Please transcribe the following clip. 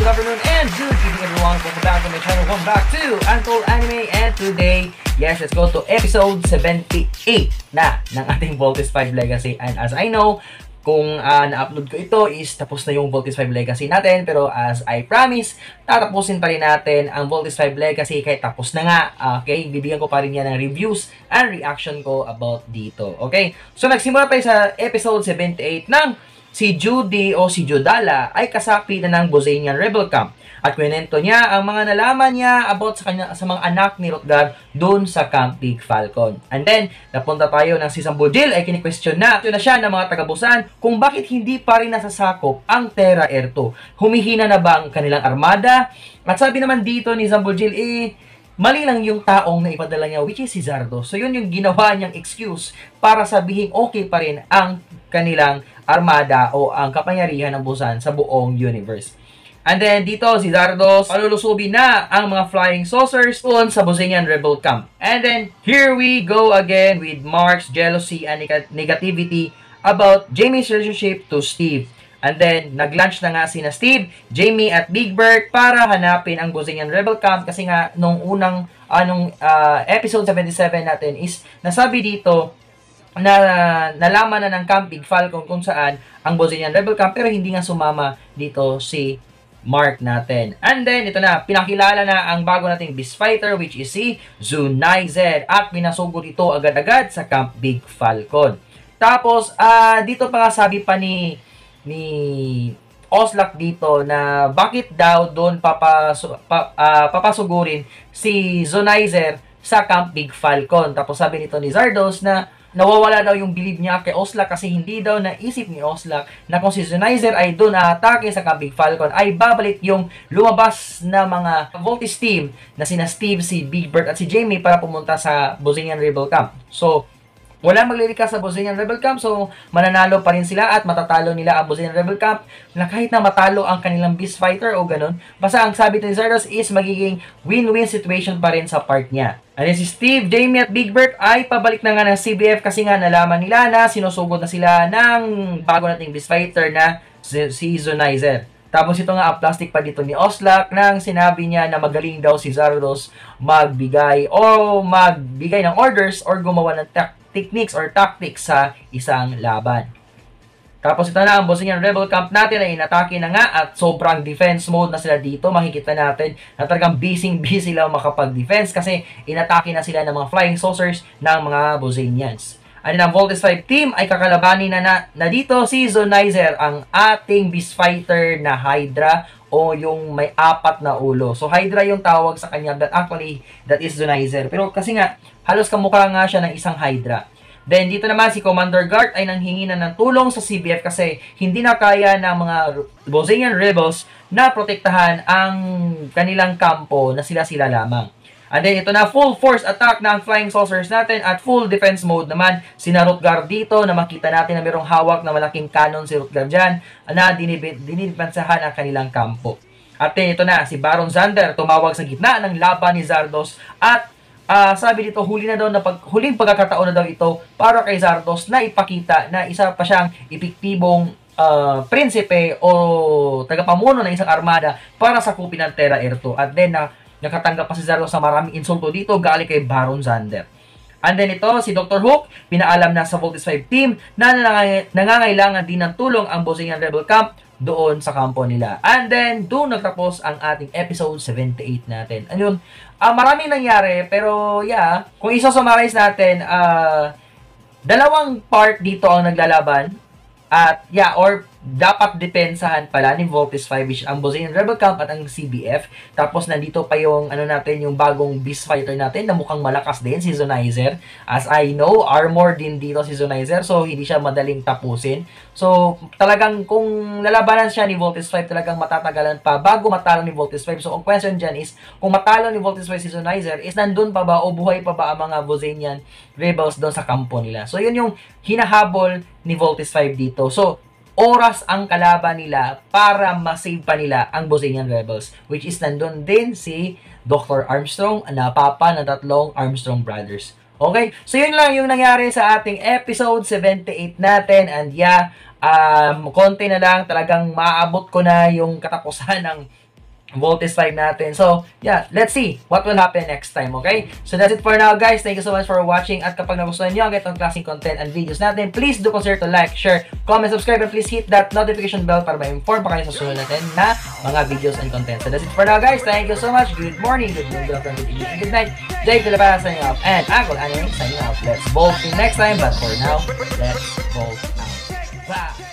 good afternoon, and good evening everyone. Welcome back to my channel. Welcome back to Untold Anime. And today, yes, let's go to episode 78 na ng ating Voltes 5 Legacy. And as I know, kung na-upload ko ito is tapos na yung Voltes 5 Legacy natin. Pero as I promise, tatapusin pa rin natin ang Voltes 5 Legacy kahit tapos na nga. Okay, bibigyan ko pa rin yan ng reviews and reaction ko about dito. Okay, so nagsimula tayo sa episode 78 ng si Judy o si Judala ay kasapi na ng Bosanian Rebel Camp at kwento niya ang mga nalaman niya about sa mga anak ni Rutger doon sa Camp Big Falcon. And then, napunta tayo ng si Sambojil ay kini-question na siya ng mga taga-Busan kung bakit hindi pa rin nasasakop ang Terra Air 2. Humihina na ba ang kanilang armada? At sabi naman dito ni Sambojil, mali lang yung taong na ipadala niya, which is si Zardos. So, yun yung ginawa niyang excuse para sabihin okay pa rin ang kanilang armada o ang kapangyarihan ng Busan sa buong universe. And then, dito, si Zardos, palulusubi na ang mga flying saucers doon sa Bosanian Rebel Camp. And then, here we go again with Mark's jealousy and negativity about Jamie's relationship to Steve. And then, nag-lunch na nga sina Steve, Jamie at Big Bird para hanapin ang Bosanian Rebel Camp kasi nga nung unang episode 77 natin is nasabi dito na nalaman na ng Camp Big Falcon kung saan ang Bosanian Rebel Camp pero hindi nga sumama dito si Mark natin. And then, ito na, pinakilala na ang bago nating Beast Fighter which is si Zunaizer at pinasugod ito agad-agad sa Camp Big Falcon. Tapos, dito pa nga sabi pa ni Oslak dito na bakit daw doon papasugurin si Zunaizer sa Camp Big Falcon. Tapos sabi nito ni Zardos na nawawala daw yung believe niya kay Oslak kasi hindi daw naisip ni Oslak na kung si Zunaizer ay doon atake sa Camp Big Falcon ay babalik yung lumabas na mga Voltes team na sina Steve, si Big Bird at si Jamie para pumunta sa Bosanian Rebel Camp. So, wala maglilikas sa Bosanian Rebel Camp, so mananalo pa rin sila at matatalo nila ang Bosanian Rebel Camp na kahit na matalo ang kanilang Beast Fighter o ganun. Basta ang sabi ni Zardos is magiging win-win situation pa rin sa part niya. And si Steve, Jamie at Big Bird ay pabalik na nga ng CBF kasi nga nalaman nila na sinusugod na sila ng bago nating Beast Fighter na si Zunaizer. Tapos ito nga, ang plastic pa dito ni Oslak nang sinabi niya na magaling daw si Zardos magbigay ng orders or gumawa ng techniques or tactics sa isang laban. Tapos ito na, ang Bosanian Rebel Camp natin ay inatake na nga at sobrang defense mode na sila dito. Makikita natin na talagang busy sila makapag-defense kasi inatake na sila ng mga flying saucers ng mga Bosanians. And ang Voltes 5 team ay kakalabanin na dito si Zunaizer, ang ating Beast Fighter na Hydra o yung may 4 na ulo. So Hydra yung tawag sa kanya, but actually that is Zunaizer. Pero kasi nga halos kamukha nga siya ng isang Hydra. Then dito naman si Commander Gart ay nanghingi na ng tulong sa CBF kasi hindi na kaya ng mga Bosanian Rebels na protektahan ang kanilang kampo na sila lamang. And then ito na, full force attack ng flying saucers natin at full defense mode naman si Rutger dito na makita natin na mayroong hawak na malaking cannon si Rutger dyan na dinidepensahan ang kanilang kampo. At then ito na, si Baron Zander tumawag sa gitna ng laban ni Zardos at sabi dito, huling pagkakataon na daw ito para kay Zardos na ipakita na isa pa siyang epektibong prinsipe o tagapamuno ng isang armada para sakupin ang Terra Air 2. At then nakatanggap pa si Zardos sa maraming insulto dito galing kay Baron Zander. And then ito, si Dr. Hook, pinaalam na sa Voltes 5 team na nangangailangan din ng tulong ang Bosanian Rebel Camp doon sa kampo nila. And then, doon nagtapos ang ating episode 78 natin. Ayun, maraming nangyari, pero yeah, kung isa-summarize natin, dalawang part dito ang naglalaban. At yeah, or dapat depensahan pala ni Voltes 5 which ang Bosanian Rebel Camp at ang CBF. Tapos nandito pa yung yung bagong Beast Fighter natin na mukhang malakas din, si Zunaizer. As I know, armor din dito si Zunaizer, so hindi siya madaling tapusin. So talagang kung lalabanan siya ni Voltes 5, talagang matatagalan pa bago matalo ni Voltes 5. So ang question dyan is, kung matalo ni Voltes 5 si Zunaizer, is nandun pa ba o buhay pa ba ang mga Bosanian Rebels doon sa kampo nila? So yun yung hinahabol ni Voltes 5 dito. So oras ang kalaban nila para masave pa nila ang Bosanian Rebels, which is nandun din si Dr. Armstrong, na papa ng 3 Armstrong brothers. Okay? So yun lang yung nangyari sa ating episode 78 natin. And yeah, konti na lang, talagang maaabot ko na yung katapusan ng Voltes 5 natin. So, yeah, let's see what will happen next time, okay? So, that's it for now, guys. Thank you so much for watching. At kapag nagustuhan nyo ang itong klaseng content and videos natin, please do consider to like, share, comment, subscribe, and please hit that notification bell para ma-inform pa kayo sa susunod natin na mga videos and content. So, that's it for now, guys. Thank you so much. Good morning, good noon, good afternoon, good evening, good night. Jake De La Paz signing off, and Uncle Anime signing out. Let's bolt till next time, but for now, let's bolt out. Bye!